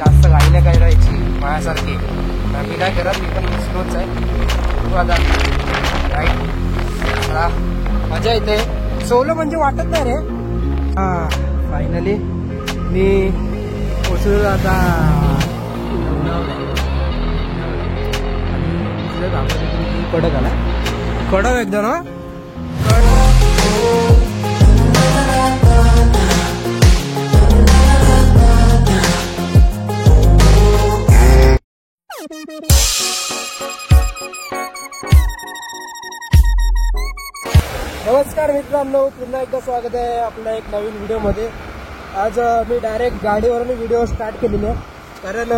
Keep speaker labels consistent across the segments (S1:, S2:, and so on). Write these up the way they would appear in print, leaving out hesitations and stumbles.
S1: जास्त घाई नाही करायची माझ्यासारखी. मी काय करत, मी पण स्लोच आहे. तू आता राईट मजा येते. सोलो म्हणजे वाटत नाही रे. हा फायनली मी पोचलो आता. कडक आला, कडक एकदम. नमस्कार मित्रांनो, पुन्हा एकदा स्वागत आहे आपल्या एक नवीन व्हिडिओमध्ये. आज मी डायरेक्ट गाडीवरून व्हिडिओ स्टार्ट केलेली आहे. कारण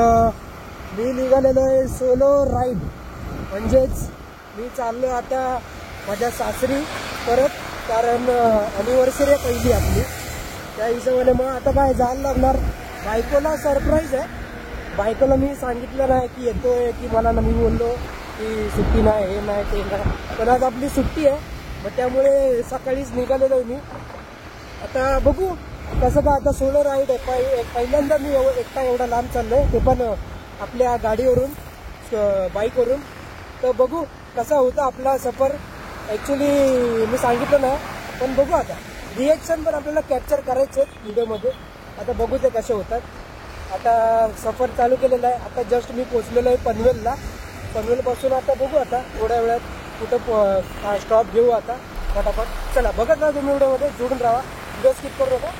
S1: मी निघालेलो आहे सोलो राईड. म्हणजेच मी चाललो आता माझ्या सासरी परत. कारण ॲनिव्हर्सरी आहे पहिली आपली. त्या हिशोबाने मग आता काय जायला लागणार. बायकोला सरप्राईज आहे. बायकोला मी सांगितलं नाही की येतोय, की मला मी बोललो की सुट्टी नाही, हे नाही ते नाही. पण आज आपली सुट्टी आहे, मग त्यामुळे सकाळीच निघालेलो आहे मी. आता बघू कसं काय. आता सोलो राईड आहे. पहिल्यांदा मी एकटा एवढा लांब चाललो आहे, ते पण आपल्या गाडीवरून, बाईकवरून. तर बघू कसा होता आपला सफर. ॲक्च्युली मी सांगितलं ना, पण बघू आता. रिएक्शन पण आपल्याला कॅप्चर करायचे व्हिडिओमध्ये. आता बघू ते कसे होतात. आता सफर चालू केलेला आहे. आता जस्ट मी पोचलेलो आहे पनवेलला. पनवेलपासून आता बघू आता थोड्या वेळात कुठं स्टॉप घेऊ आता फटाफट. चला बघत राहा तुम्ही व्हिडिओमध्ये, जोडून राहा, व्हिडिओ स्किप करू नका.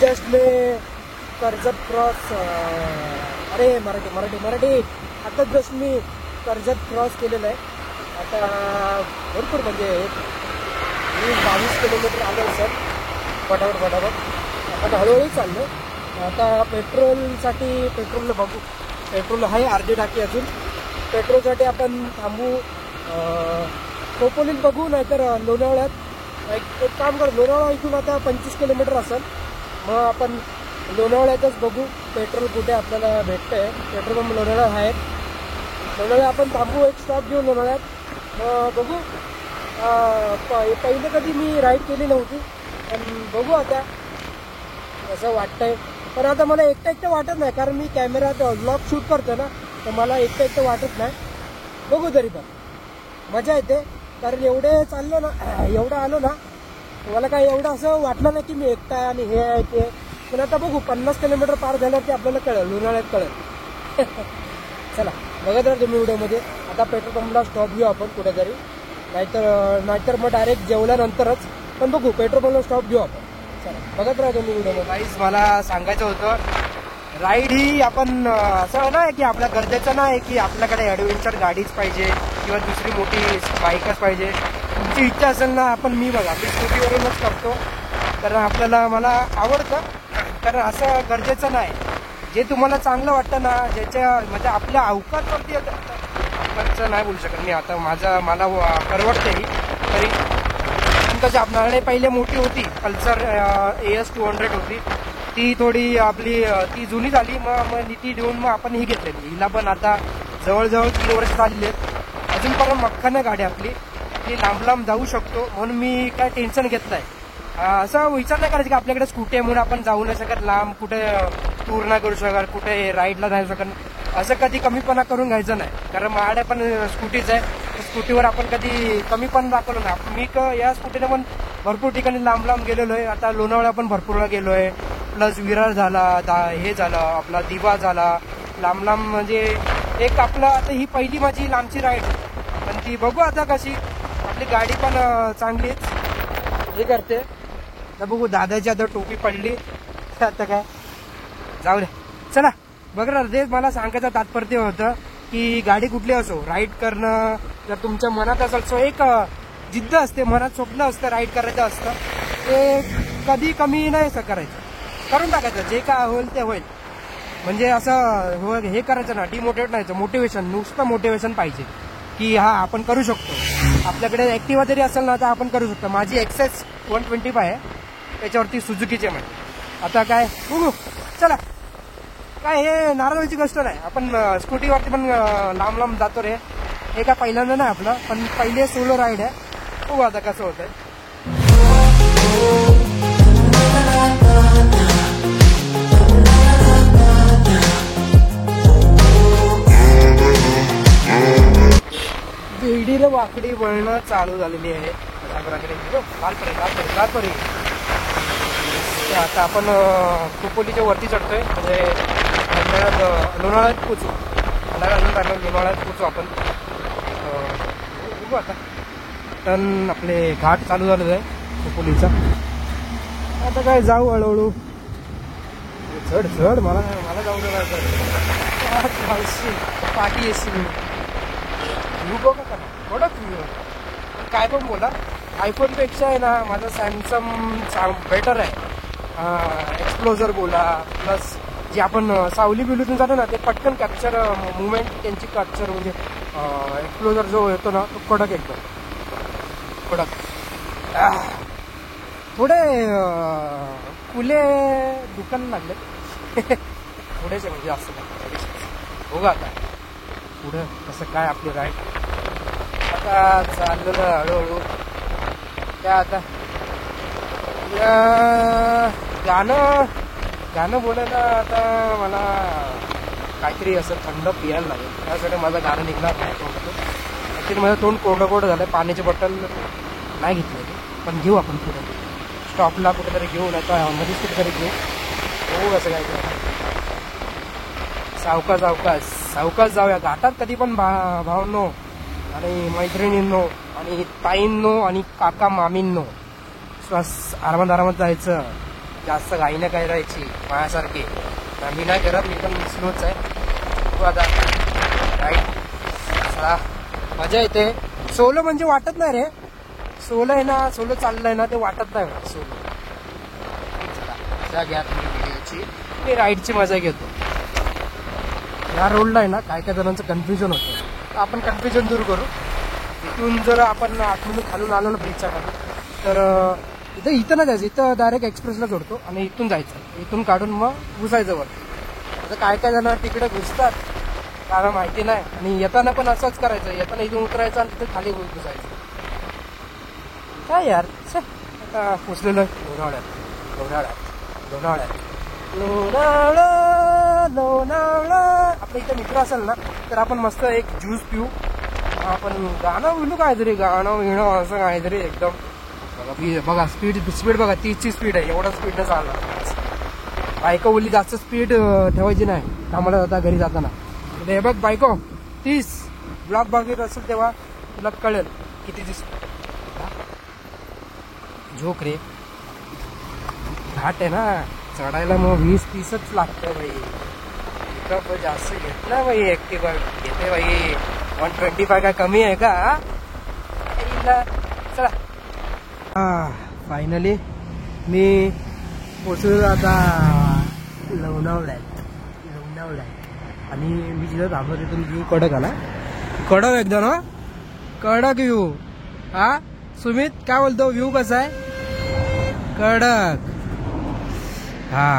S1: जस्ट में कर्जत क्रॉस, अरे मराठी आता जस्ट मी कर्जत क्रॉस केलेलं आहे. आता भरपूर म्हणजे 20-22 किलोमीटर आलो सर. फटाफट आपण हळूहळू चाललो. आता पेट्रोलसाठी पेट्रोलला बघू. पेट्रोल आहे अर्धी टाकी अजून. पेट्रोलसाठी आपण थांबू. खोपोलीत बघू, नाहीतर लोणावळ्यात. एक काम कर, लोणावळा इथून आता 25 किलोमीटर असेल. मग आपण लोणावळ्यातच बघू पेट्रोल कुठे आपल्याला भेटतंय. पेट्रोल पंप लोणावळा आहे. लोणावळ्यात आपण थांबू, एक स्टॉप घेऊ लोणावळ्यात. मग बघू. पहिले कधी मी राईड केली नव्हती, पण बघू आता असं वाटतंय. पण आता मला एकटं वाटत नाही, कारण मी कॅमेरात व्लॉग शूट करतो ना, तर मला एकटं वाटत नाही. बघू तरी पण मजा येते. कारण एवढे चाललो ना, एवढं आलो ना, मला काय एवढं असं वाटलं नाही की मी एकटा आणि हे आहे ते. पण आता बघू 50 किलोमीटर पार झाल्यावर ते आपल्याला कळेल, लोणावळ्यात कळेल. चला बघत राहा तुम्ही व्हिडिओमध्ये. आता पेट्रोल पंपला स्टॉप घेऊ आपण कुठेतरी, नाहीतर मग डायरेक्ट जेवल्यानंतरच. पण बघू पेट्रोल पंपला स्टॉप घेऊ आपण. चला बघत राहा तुम्ही व्हिडिओमध्ये. गाईज मला सांगायचं होतं, राईड ही आपण असं नाही की आपल्या गरजेचं नाही की आपल्याकडे ॲडव्हेंचर गाडीच पाहिजे किंवा दुसरी मोठी बाईकच पाहिजे. तुमची इच्छा असेल ना, आपण मी स्कूटीवरूनच करतो. कारण मला आवडतं. कारण असं गरजेचं नाही. जे तुम्हाला चांगलं वाटतं ना, ज्याच्या म्हणजे आपल्या अवकाशवरती, अवकाशचं नाही बोलू शकत मी आता, मला परवडते ही तरी. कसं आपल्याकडे पहिले मोठी होती पल्सर AS 200 होती, ती थोडी आपली ती जुनी झाली. मग ती देऊन मग आपण ही घेतलेली. हिला पण आता जवळजवळ 3 वर्ष झालेली आहेत. अजून पण मक्कानं गाडी आपली, ती लांब जाऊ शकतो. म्हणून मी काय टेन्शन घेत नाही. असं विचार नाही करायचं की आपल्याकडे स्कूटी आहे म्हणून आपण जाऊ नाही शकत, लांब कुठे टूर नाही करू शकत, कुठे राईडला नाही शकत. असं कधी कमीपणा करून घ्यायचं नाही. कारण माझ्याकडे पण स्कूटीच आहे. स्कूटीवर आपण कधी कमीपणा दाखवलं ना. मी या स्कूटीने पण भरपूर ठिकाणी लांब गेलेलो आहे. आता लोणावळा पण भरपूर गेलो आहे. प्लस विरार झाला, हे झालं आपला दिवा झाला. लांब म्हणजे एक आपलं आता ही पहिली माझी लांबची राईड. पण ती बघू आता कशी. आपली गाडी पण चांगलीच हे करते. तर बघू दादाची आता टोपी पडली, आता काय जाऊ दे. चला बघा तेच मला सांगायचं तात्पर्य होतं की गाडी कुठली असो राईड करणं जर तुमच्या मनात असेल सो एक जिद्द असते मनात स्वप्न असतं राईड करायचं असतं ते कधी कमी नाही असं करायचं करून टाकायचं जे काय होईल ते होईल म्हणजे असं हे करायचं ना डिमोटिवेट नाही मोटिवेशन नुसतं मोटिवेशन पाहिजे की हा आपण करू शकतो आपल्याकडे ऍक्टिव्हा जरी असेल ना तर आपण करू शकतो माझी एक्सेस 125 आहे त्याच्यावरती सुझुकीचे म्हणजे आता काय बघू चला काय हे नाराज गोष्ट नाही आपण स्कूटीवरती पण लांब लांब जातो रे हे काय पहिल्यांदा नाही आपलं पण पहिले सोलो राईड आहे बघू आता कसं होतंय बेडीला वाकडी वळणं चालू झालेली आहे आता आपण खोपोलीच्या वरती चढतोय म्हणजे लोणावळ्यात पोचू लोणावळ्यात पोचू आपण बघू आता टर्न आपले घाट चालू झालेलं आहे खोपोलीचा आता काय जाऊ हळूहळू चढ चढ मला जाऊ दे पाठी येशील व्ह्यू बघा का कडक व्ह्यू काय पण बोला आयफोन पेक्षा आहे ना माझा सॅमसंग बेटर आहे एक्सप्लोजर बोला प्लस जे आपण सावली बिलूतून जातो ना ते पटकन कॅप्चर मुवमेंट त्यांची कॅप्चर म्हणजे एक्सप्लोजर जो येतो ना तो कडक एकदम कडक थोडे फुले दुकान लागले थोडेसे म्हणजे असं बघा आता पुढं कसं काय आपली राईड आता चाललेलं हळूहळू त्या आता गाणं बोलायला आता मला काहीतरी असं थंड पियायला लागेल त्यासाठी माझं गाणं निघणार नाही तोंडातून ॲक्च्युली माझं तोंड कोरडं झालं पाण्याची बॉटल नाही घेतलं पण घेऊ आपण पुढे स्टॉपला कुठेतरी घेऊ नाही तर मध्येच कुठेतरी घेऊ हो असं काय सावकाश जाऊया घाटात कधी पण भावनो आणि मैत्रिणींनो आणि ताईंनो आणि काका मामींनो श्वास आरामात जायचं जास्त घाई नाही काय राहायची माझ्यासारखी मी नाही करत मी पण स्लोच आहे आता राईट चला मजा येते सोलो म्हणजे वाटत नाही रे सोलो आहे ना सोलो चाललंय ना ते वाटत नाही सोलो मजा घ्या तुम्ही व्हिडिओची मी राईडची मजा घेतो या रोडला आहे ना काय काय जणांचं कन्फ्युजन होतं तर आपण कन्फ्युजन दूर करू इथून जर आपण आतमधून खालून आलो ना ब्रिजच्या खाली तर इथं नाही जायचं इथं डायरेक्ट एक्सप्रेसला जोडतो आणि इथून जायचं इथून काढून मग घुसायचं वर आता काय काय जण तिकडे घुसतात कारण माहिती नाही आणि येताना पण असंच करायचं येताना इथून उतरायचं आणि तिथे खाली घुसायचं काय यार आता पोचलेलं लोणावळा आपल्या इथं मित्र असेल ना तर आपण मस्त एक ज्यूस पिऊ आपण गाणं बोलू काहीतरी गाणं विणं असं काहीतरी एकदम बघा स्पीड बघा 30ची स्पीड आहे एवढा स्पीडनं चालणार बायको बोलली जास्त स्पीड ठेवायची नाही आम्हाला आता घरी जाताना हे बघ बायको 30 ब्लॉक बघत असेल तेव्हा तुला कळेल कितीची झोक रे घाट आहे ना चढायला मग 20-30च लागतं बाई इथं जास्त घेत ना बाई ऍक्टिव्हा घेते बाई 125 काय कमी आहे का चला फायनली मी पोचलो आता लोणावळ्यात आणि मी जिथं थांबलो तिथून व्ह्यू कडक आला कडक एकदम ना कडक व्ह्यू हा सुमित काय बोलतो व्ह्यू कसा आहे कडक हा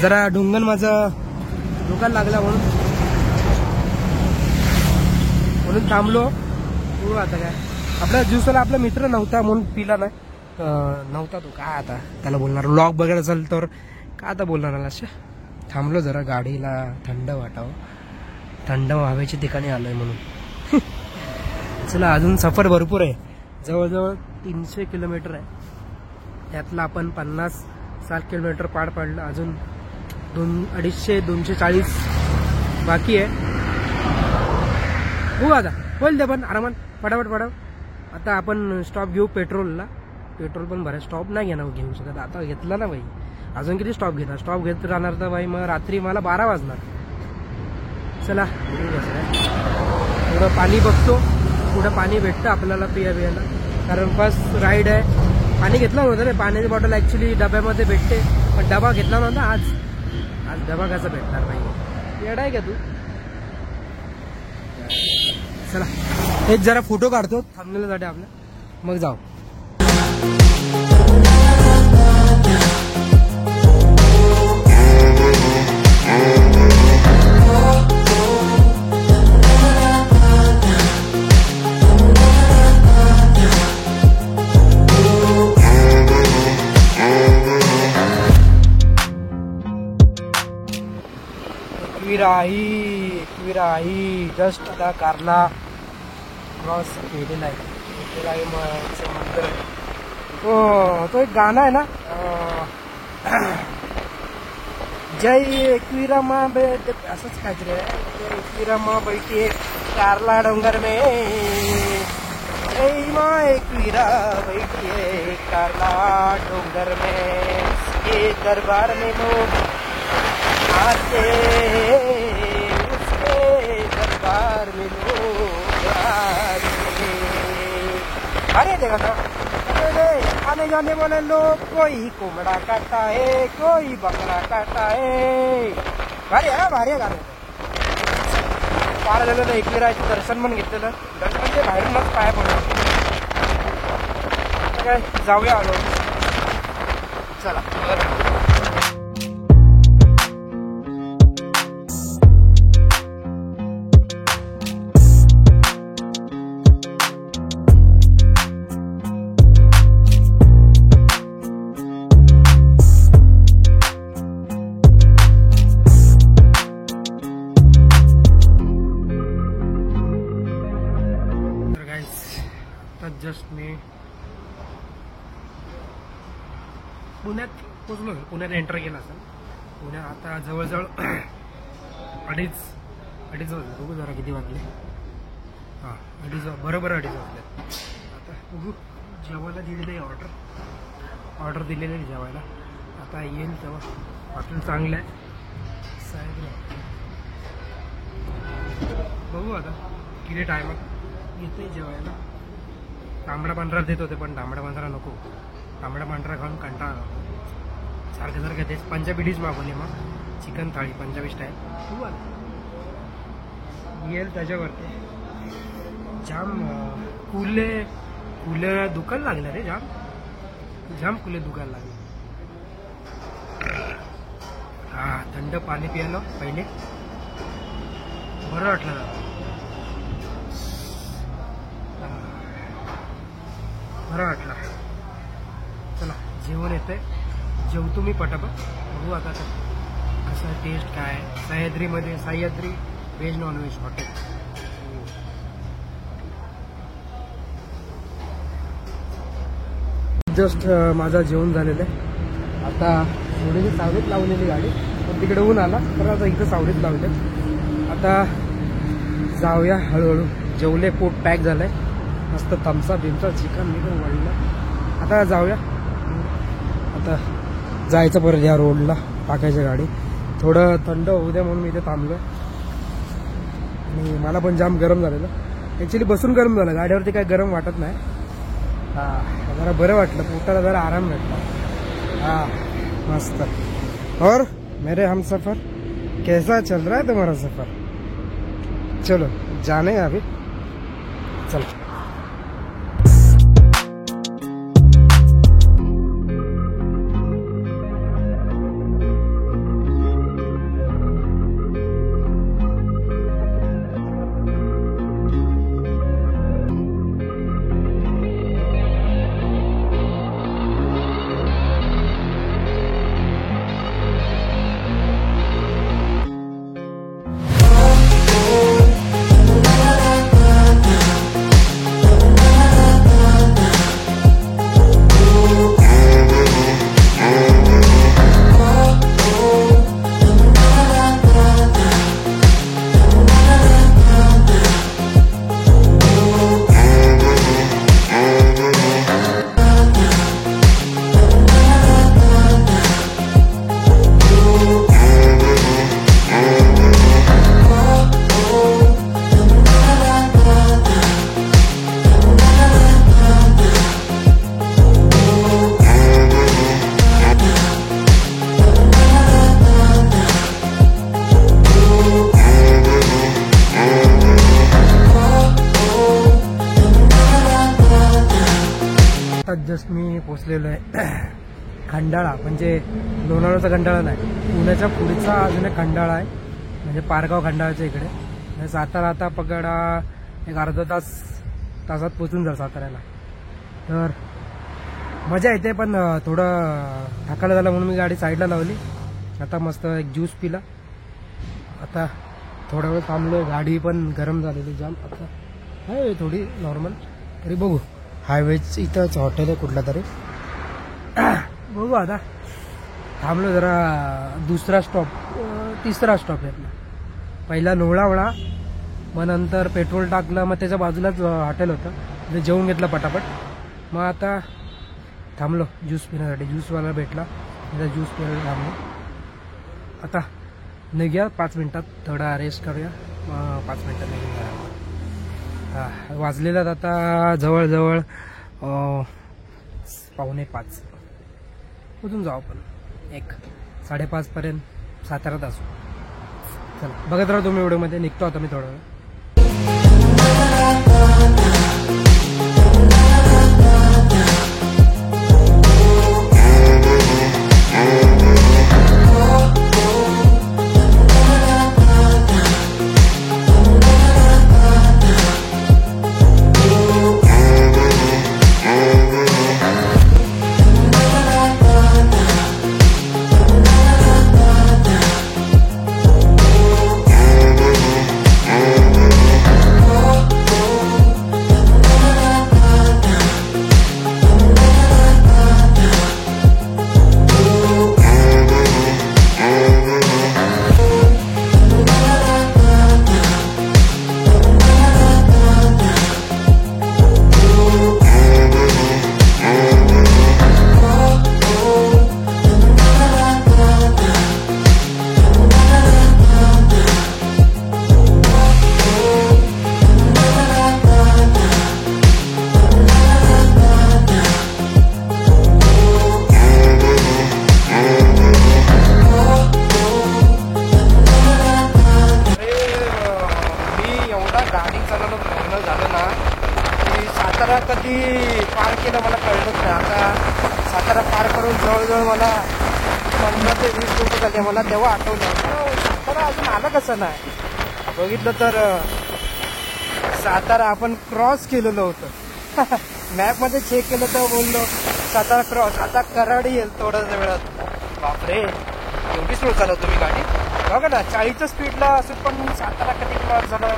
S1: जरा डोंगण माझं दुकान लागला म्हणून थांबलो हो आता काय आपल्या दिवसाला आपला मित्र नव्हता म्हणून पिला नाही नव्हता तो काय आता त्याला बोलणार व्लॉग बघायला असेल तर काय आता बोलणार अशा थांबलो जरा गाडीला थंड वाटावं थंड हवेच्या ठिकाणी आलोय म्हणून चला अजून सफर भरपूर आहे जवळजवळ 300 किलोमीटर आहे त्यातला आपण 50-60 किलोमीटर पार पाडलं अजून 250-240 बाकी आहे हो आता होईल ते पण आरामात पटापट आता आपण स्टॉप घेऊ पेट्रोलला पेट्रोल पण भराय स्टॉप नाही घेणार घेऊ शकत आता घेतला ना बाई अजून किती स्टॉप घेणार स्टॉप घेत राहणार तर बाई मग रात्री मला 12 वाजणार चला थोडं पाणी बघतो, पुढं पाणी भेटतं आपल्याला पियाला, कारण फर्स्ट राईड आहे. पाणी घेतलं नव्हतं रे, पाण्याची बॉटल ॲक्च्युली डब्यामध्ये भेटते, पण डबा घेतला नव्हता आज डबा कसा भेटणार नाही, येडा आहे का तू. चला एक जरा फोटो काढतो थांबण्यासाठी आपल्या, मग जाऊ. विराही जस्ट आता कारला क्रॉस केलेला आहे. मंदिर तो एक गाणं आहे ना, जय एकविरा माँ बेटे असंच काहीतरी आहे. जय एकविरा माँ बैठी कारला डोंगर में, जय माँ एकविरा बैठी कारला डोंगर में, ये दरबार में लोग आते, उसके दरबार में लोग आते. अरे देखा था आने जाने वाले लोग, कोई कोमड़ा काटता है, कोई बकरा काटता है. भारी आहे भारी आहे गाणं. पार झालेलं एकविराचं दर्शन पण घेतलेलं, दर्शन ते बाहेरूनच पाया पडलं. काय जाऊया आलो. चला जस्ट मी पुण्यात पोचलो, पुण्यात एंटर केला असेल. पुण्यात आता जवळजवळ अडीच वाजले. बघू जरा किती वाजले. हां बरोबर अडीच वाजले. आता बघू जेवायला दिलेली ऑर्डर दिलेली आहे जेवायला. आता येईल तेव्हा. हॉटेल चांगलं आहे साहेब. बघू आता किती टायमात येते जेवायला. तांबडा पांढरा देत होते पण तांबडा पांढरा नको, तांबडा पांढरा खाऊन कंटाळा. सारखं तेच पंजाबी डिश मागवली, मग चिकन थाळी पंजाबी स्टाईल. तू येईल त्याच्यावरती. जाम कुले दुखायला लागलं रे, जाम कुले दुखायला लागले. हां थंड पाणी पियालो पहिले, बरं वाटलं ना. बरं वाटलं. चला जेवण येतंय, जेवतो मी पटापट. बघू आता कसं टेस्ट काय आहे. Sahyadri veg non veg hotel. Just माझा जेवण झालेलं आहे. आता थोडीशी सावलीत लावलेली गाडी, पण तिकडे ऊन आला तर आता इथं सावलीत लावले. आता जाऊया हळूहळू. जेवले, पोट पॅक झालंय, मस्त तमसा बिमसा चिकन वळलं. आता जाऊया. आता जायचं परत या रोडला, टाकायच्या गाडी. थोडं थंड होऊ द्या म्हणून मी इथे थांबलो. आणि मला पण जाम गरम झालेलं. ॲक्च्युली बसून गरम झालं, गाडीवरती काही गरम वाटत नाही. हां जरा बरं वाटलं, पोटाला जरा आराम भेटला. हां मस्त. और मेरे हम सफ़र कैसा चल रहा है तुम्हारा सफ़र? चलो जाने अभी, चलो. जस्ट मी पोचलेलो आहे खंडाळा, म्हणजे लोणावळ्याचा खंडाळा नाही, पुण्याच्या पुढचा अजून एक खंडाळा आहे, म्हणजे पारगाव खंडाळाच्या इकडे. म्हणजे सातारा आता पकडा एक अर्धा तासात पोचून जाईल साताऱ्याला. तर मजा येते, पण थोडं थकायला झालं म्हणून मी गाडी साईडला लावली. आता मस्त एक ज्यूस पिला. आता थोडा वेळ थांबलो, गाडी पण गरम झालेली जाम. आता आहे थोडी नॉर्मल, तरी बघू. हायवेच इथंच हॉटेल आहे कुठला तरी, बघू. आता थांबलो जरा, दुसरा स्टॉप, तिसरा स्टॉप आहे आपला. पहिला लोणावळा, मग नंतर पेट्रोल टाकलं, मग त्याच्या बाजूलाच हॉटेल होतं, ते जेवून घेतलं पटापट. मग आता थांबलो ज्यूस पिण्यासाठी, ज्यूसवाला भेटला, त्याचा ज्यूस पिण्यासाठी थांबलो. आता निघूया 5 मिनिटात, थोडा रेस्ट करूया, मग 5 मिनिटात निघून जाऊया. हां, वाजलेलात आता जवळजवळ 4:45. कुठून जाऊ आपण, 1:30पर्यंत साताऱ्यात असू. चला बघत राहा तुम्ही व्हिडिओमध्ये. निघतो आता मी थोडा वेळ. कधी पार केलं मला कळलंच नाही. आता सातारा पार करून जवळजवळ मला 15 ते 20 मिनिटं झाली. मला तेव्हा आठवलं सातारा अजून आलं कसं नाही. बघितलं तर सातारा आपण क्रॉस केलेलं होतं. मॅपमध्ये चेक केलं तर बोललो सातारा क्रॉस, आता कराड येईल थोड्याच वेळात. बापरे, एवढी स्लो चालवतो मी गाडी. बघा ना, 40च्या स्पीडला असून पण सातारा कधी क्रॉस झालं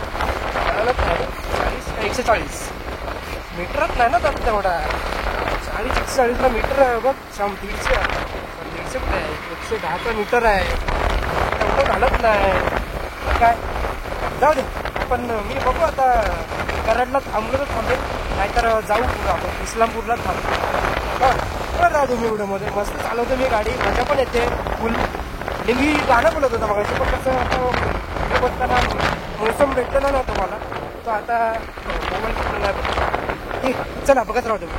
S1: कळलंच नाही. 40 का 140 मीटरच नाही ना तर तेवढा. 40-140ला मीटर आहे बघ. 150 कुठे आहे, 110चा मीटर आहे. तेवढं घालत नाही काय. जाऊ दे, पण मी बघू आता कराडला थांबलो तर थांबेल, नाहीतर जाऊ आपण इस्लामपूरला थांबतो. बरं राहा तुम्ही व्हिडिओमध्ये. मस्त चालवतो मी गाडी, मजा पण येते फुल. मी गाणं बोलत होतं मगाशी, पण कसं आता बघताना मोसम भेटलं ना तुम्हाला, तो आता मोबाईल कुठलं नाही बघतो. ठीक, चला बघत राहतो मी.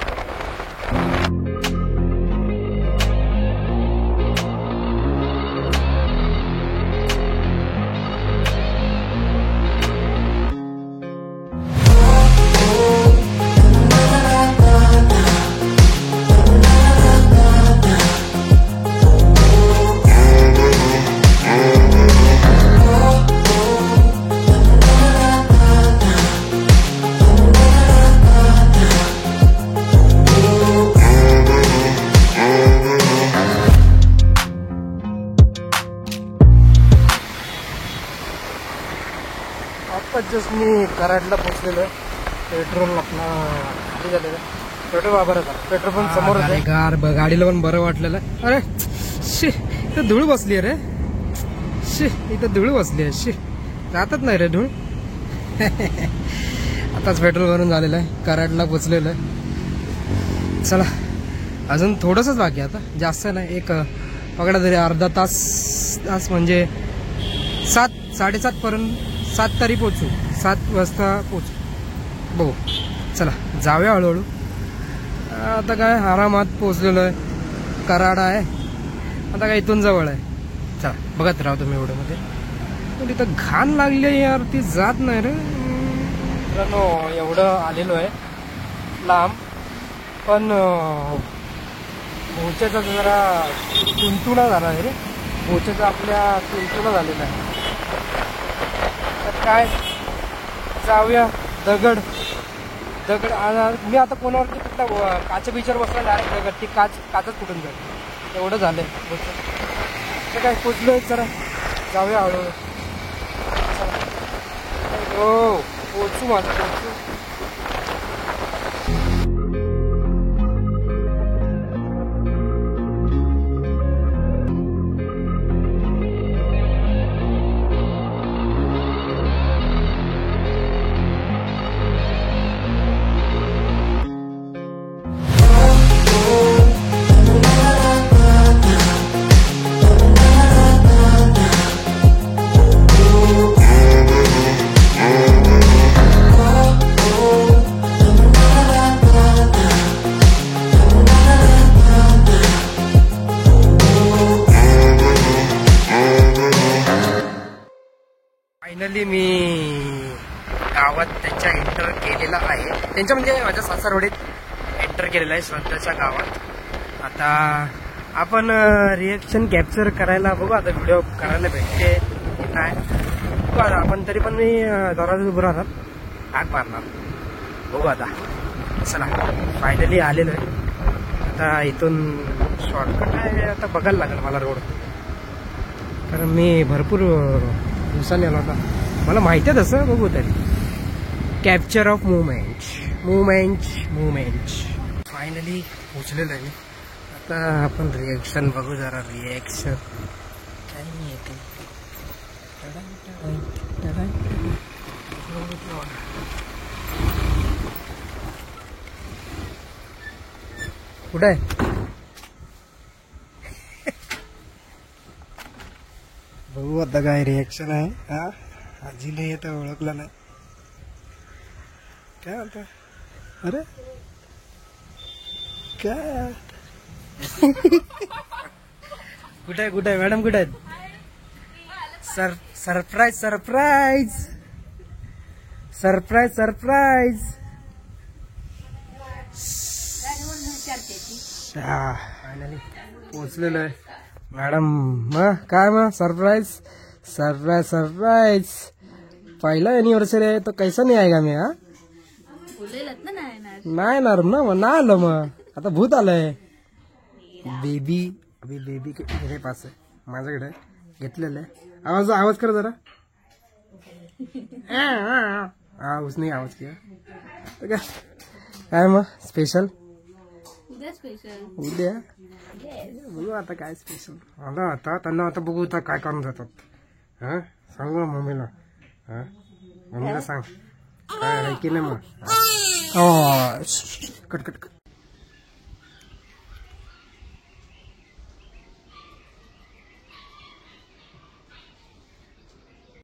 S1: जस्ट मी कराडला पोचलेलो आहे. पेट्रोल आपला खाली झालेलं, पेट्रोल वापरत झालं. पेट्रोल पण समोर गार, गाडीला पण बरं वाटलेलं. अरे शी, इथं धूळ बसली रे. शी, इथं धूळ बसली आहे. शी, जातच नाही रे धूळ. आताच पेट्रोल भरून झालेलं आहे. कराडला पोचलेलं आहे. चला अजून थोडंसंच बाकी, आता जास्त नाही. एक पकडा तरी अर्धा तास म्हणजे 7-7:30 पर्यंत, 7 तरी पोचू, 7 वाजता पोचू. बघू, चला जाऊया हळूहळू. आता काय आरामात पोचलेलो आहे. कराड आहे आता काय इथून जवळ आहे. चला बघत राहा तुम्ही व्हिडिओमध्ये. पण तिथं घाण लागली आहे यार, ती जात नाही रे. मित्रांनो, एवढं आलेलो आहे लांब, पण पोचायचा जरा तुंतुणा झाला आहे रे. पोचायचा आपल्या तुंतुणा झालेला आहे. तर काय जाऊया. दगड मी आता कोणावरती कुठला काच्या बिचार बसला डायरेक्ट दगड ती काचच कुठून जाईल एवढं झालंय. तर काय पोचलोय जरा जाऊया हळूहळू. हो पोचू माझं पोचू. फायनली मी गावात त्यांच्या एंटर केलेला आहे. त्यांच्या म्हणजे माझ्या सासरवाडीत एंटर केलेला आहे श्रद्धाच्या गावात. आता आपण रिएक्शन कॅप्चर करायला बघू. आता व्हिडिओ करायला भेटते नाही बघू आता आपण. तरी पण मी दरवाजात उभं राहणार हाक मारणार. बघू आता. चला फायनली आलेलो आहे. आता इथून शॉर्टकट आहे. आता बघायला लागेल मला रोड. कारण मी भरपूर दिवसांनी आला होता. मला माहिती आहे तसं. बघू तरी कॅप्चर ऑफ मुवमेंट. फायनली पोचलेलं आहे. आता आपण रिएक्शन बघू जरा. रिएक्शन काय नाही येते. कुठं आहे? बघू आता काय रिएक्शन आहे. हा आजी नाही येत ओळखला नाही. काय म्हणता? अरे काय कुठे आहे मॅडम? कुठे आहेत? सरप्राईज फायनली पोचलेलो आहे. मॅडम मग काय मग सरप्राईज पहिला एनिव्हर्सरी आहे तो कैसा नाही आहे का मी? हा नाही येणार ना मग नाही आलं. मग आता भूत आलंय. बेबी अभी बेबी मेरे पास आहे. माझ्याकडे घेतलेलं आहे. आवाज कर जरा. उसने आवाज किया. काय मग स्पेशल उद्या बघू आता काय स्पेशल. आता त्यांना आता बघू आता काय करून जातात. हा सांगू ना मम्मीला. हा मम्मीला सांग काय आहे की नाही. मग कट